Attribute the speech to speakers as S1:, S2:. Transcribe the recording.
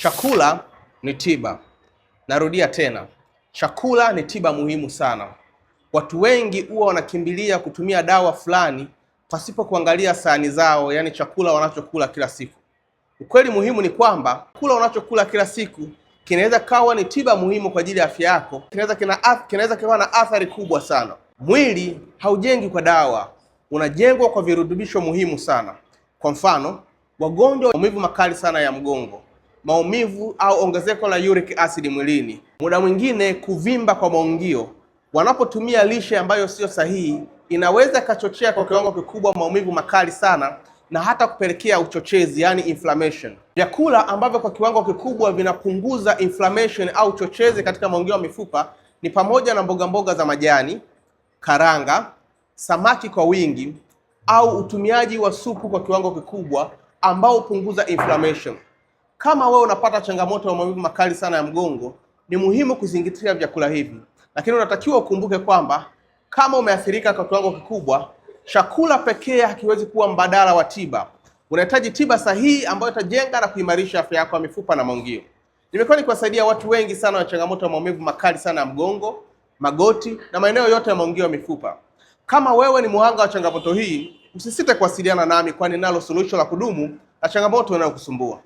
S1: Chakula ni tiba. Narudia tena, chakula ni tiba muhimu sana. Watu wengi huwa wanakimbilia kutumia dawa fulani pasipo kuangalia sahani zao, yani chakula wanachokula kila siku. Ukweli muhimu ni kwamba chakula unachokula kila siku kinaweza kawa ni tiba muhimu kwa ajili ya afya yako, kinaweza kawa na athari kubwa sana. Mwili haujengi kwa dawa, unajengwa kwa virutubisho muhimu sana. Kwa mfano, wagonjwa wa maumivu makali sana ya mgongo, maumivu au ongezeko la uric acid mwilini, muda mwingine kuvimba kwa maungio, wanapotumia lishe ambayo sio sahihi, inaweza kachochea kwa kiwango kikubwa maumivu makali sana na hata kupelekea uchochezi, yani inflammation. Vyakula ambavyo kwa kiwango kikubwa vinapunguza inflammation au uchochezi katika maungio ya mifupa ni pamoja na mboga za majani, karanga, samaki kwa wingi, au utumiaji wa supu kwa kiwango kikubwa ambao hupunguza inflammation. Kama wewe unapata changamoto ya maumivu makali sana ya mgongo, ni muhimu kuzingatia vyakula hivi. Lakini unatakiwa ukumbuke kwamba kama umeathirika kwa kiwango kikubwa, chakula pekee hakiwezi kuwa mbadala wa tiba. Unahitaji tiba sahihi ambayo itajenga na kuimarisha afya yako ya mifupa na maungio. Nimekuwa nikiwasaidia watu wengi sana wa changamoto ya maumivu makali sana ya mgongo, magoti na maeneo yote ya maungio ya mifupa. Kama wewe ni muhanga wa changamoto hii, usisite kuwasiliana nami, kwani nalo suluhisho la kudumu la changamoto inayokusumbua.